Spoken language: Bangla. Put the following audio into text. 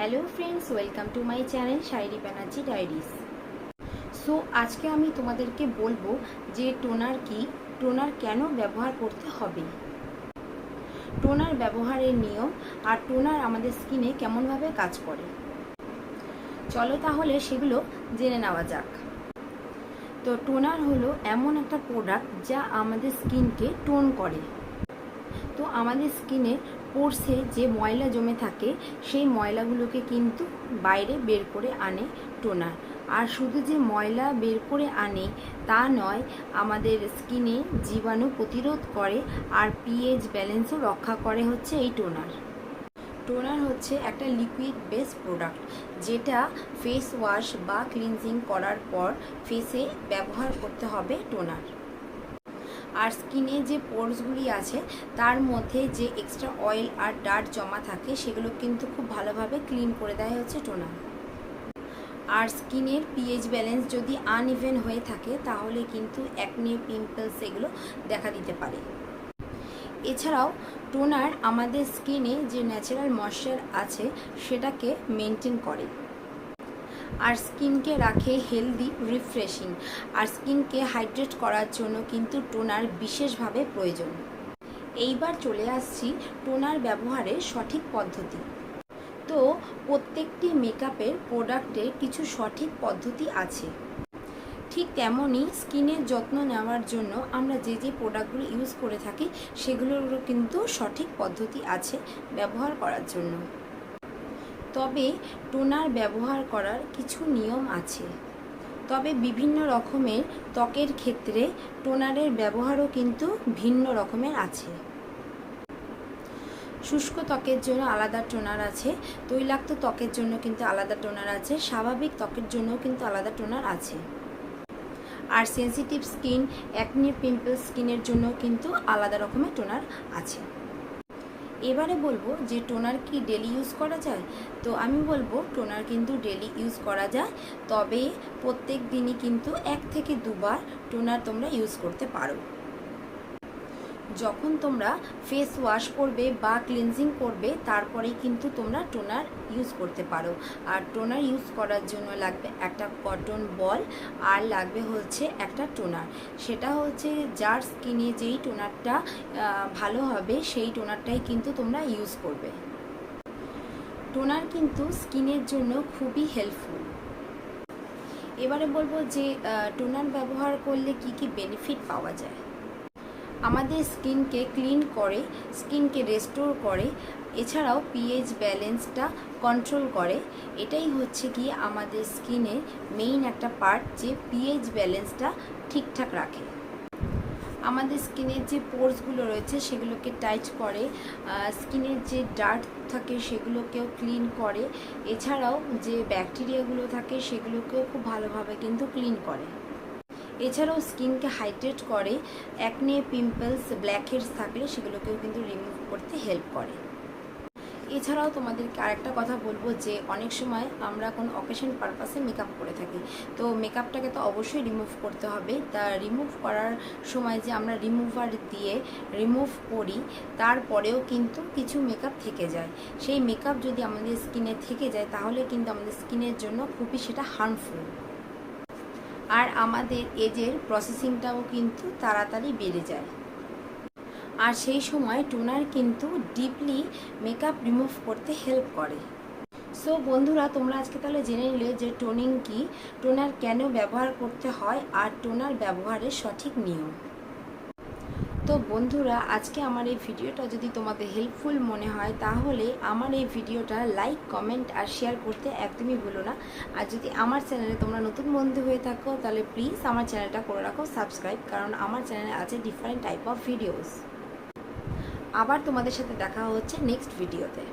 Hello friends, welcome to my channel Shayari Banerjee diaries. So আজকে আমি তোমাদেরকে বলবো যে টোনার কি, টোনার কেন ব্যবহার করতে হবে, টোনার ব্যবহারের নিয়ম আর টোনার আমাদের স্কিনে কেমনভাবে কাজ করে। চলো তাহলে সেগুলো জেনে নেওয়া যাক। তো টোনার হলো এমন একটা প্রোডাক্ট যা আমাদের স্কিনকে টোন করে। তো আমাদের স্কিনে পোরসে যে ময়লা জমে থাকে সেই ময়লাগুলোকে কিন্তু বাইরে বের করে আনে টোনার। আর শুধু যে ময়লা বের করে আনে তা নয়, আমাদের স্কিনে জীবাণু প্রতিরোধ করে আর পিএইচ ব্যালেন্সও রক্ষা করে হচ্ছে এই টোনার। টোনার হচ্ছে একটা লিকুইড বেস প্রোডাক্ট যেটা ফেস ওয়াশ বা ক্লিনজিং করার পর ফেসে ব্যবহার করতে হবে টোনার। আর স্কিনে যে পোরসগুলি আছে তার মধ্যে যে এক্সট্রা অয়েল আর ডার্ট জমা থাকে সেগুলো কিন্তু খুব ভালোভাবে ক্লিন করে দেয় হচ্ছে টোনার। আর স্কিনের পিএইচ ব্যালেন্স যদি আনইভেন হয়ে থাকে তাহলে কিন্তু অ্যাকনে, পিম্পলস এগুলো দেখা দিতে পারে। এছাড়াও টোনার আমাদের স্কিনে যে ন্যাচারাল ময়েশ্চার আছে সেটাকে মেনটেন করে আর স্কিনকে রাখে হেলদি, রিফ্রেশিং। আর স্কিনকে হাইড্রেট করার জন্য কিন্তু টোনার বিশেষভাবে প্রয়োজন। এইবার চলে আসছি টোনার ব্যবহারের সঠিক পদ্ধতি। তো প্রত্যেকটি মেকআপের প্রোডাক্টের কিছু সঠিক পদ্ধতি আছে। ঠিক তেমনই স্কিনের যত্ন নেওয়ার জন্য আমরা যে যে প্রোডাক্টগুলো ইউজ করে থাকি সেগুলোরও কিন্তু সঠিক পদ্ধতি আছে ব্যবহার করার জন্য। তবে টোনার ব্যবহার করার কিছু নিয়ম আছে। তবে বিভিন্ন রকমের ত্বকের ক্ষেত্রে টোনারের ব্যবহারও কিন্তু ভিন্ন রকমের আছে। শুষ্ক ত্বকের জন্য আলাদা টোনার আছে, তৈলাক্ত ত্বকের জন্য কিন্তু আলাদা টোনার আছে, স্বাভাবিক ত্বকের জন্যও কিন্তু আলাদা টোনার আছে। আর সেনসিটিভ স্কিন, অ্যাকনে, পিম্পল স্কিনের জন্য কিন্তু আলাদা রকমের টোনার আছে। এবারে বলবো যে টোনার কি ডেলি ইউজ করা যায়। তো আমি বলবো টোনার কিন্তু ডেলি ইউজ করা যায়, তবে প্রত্যেক দিনই কিন্তু 1 থেকে 2 বার টোনার তোমরা ইউজ করতে পারো। যখন তোমরা ফেস ওয়াশ করবে বা ক্লিনজিং করবে তারপরেই কিন্তু তোমরা টোনার ইউজ করতে পারো। আর টোনার ইউজ করার জন্য লাগবে একটা কটন বল আর লাগবে হচ্ছে একটা টোনার। সেটা হচ্ছে যার স্কিনে যেই টোনারটা ভালো হবে সেই টোনারটাই কিন্তু তোমরা ইউজ করবে। টোনার কিন্তু স্কিনের জন্য খুবই হেল্পফুল। এবারে বলবো যে টোনার ব্যবহার করলে কি কি বেনিফিট পাওয়া যায়। আমাদের স্কিনকে ক্লিন করে, স্কিনকে রেস্টোর করে, এছাড়াও পিএইচ ব্যালেন্সটা কন্ট্রোল করে। এটাই হচ্ছে কি আমাদের স্কিনের মেইন একটা পার্ট, যে পিএইচ ব্যালেন্সটা ঠিকঠাক রাখে। আমাদের স্কিনের যে পোরসগুলো রয়েছে সেগুলোকে টাইট করে, স্কিনের যে ডার্ট থাকে সেগুলোকেও ক্লিন করে, এছাড়াও যে ব্যাকটেরিয়াগুলো থাকে সেগুলোকেও খুব ভালোভাবে কিন্তু ক্লিন করে। এছাড়াও স্কিনকে হাইড্রেট করে, অ্যাকনে, পিম্পলস, ব্ল্যাকহেডস থাকলে সেগুলোকেও কিন্তু রিমুভ করতে হেল্প করে। এছাড়াও তোমাদেরকে আরেকটা কথা বলবো যে অনেক সময় আমরা কোনো অকেশন পারপাসে মেকআপ করে থাকি, তো মেকআপটাকে তো অবশ্যই রিমুভ করতে হবে। তা রিমুভ করার সময় যে আমরা রিমুভার দিয়ে রিমুভ করি তারপরেও কিন্তু কিছু মেকআপ থেকে যায়। সেই মেকআপ যদি আমাদের স্কিনে থেকে যায় তাহলে কিন্তু আমাদের স্কিনের জন্য খুবই সেটা হার্মফুল। আর আমাদের এজের প্রসেসিংটাও কিন্তু তাড়াতাড়ি বেড়ে যায়। আর সেই সময় টোনার কিন্তু ডিপলি মেকআপ রিমুভ করতে হেল্প করে। সো বন্ধুরা, তোমরা আজকে তাহলে জেনে নিলে যে টোনিং কি, টোনার কেন ব্যবহার করতে হয় আর টোনার ব্যবহারের সঠিক নিয়ম। তো বন্ধুরা, আজকে আমার এই ভিডিওটা যদি তোমাদের হেল্পফুল মনে হয় তাহলে আমার এই ভিডিওটা লাইক, কমেন্ট আর শেয়ার করতে একদমই ভুলো না। আর যদি আমার চ্যানেলে তোমরা নতুন বন্ধু হয়ে থাকো তাহলে প্লিজ আমার চ্যানেলটা করে রাখো সাবস্ক্রাইব, কারণ আমার চ্যানেলে আছে ডিফারেন্ট টাইপ অফ ভিডিওস। আবার তোমাদের সাথে দেখা হচ্ছে নেক্সট ভিডিওতে।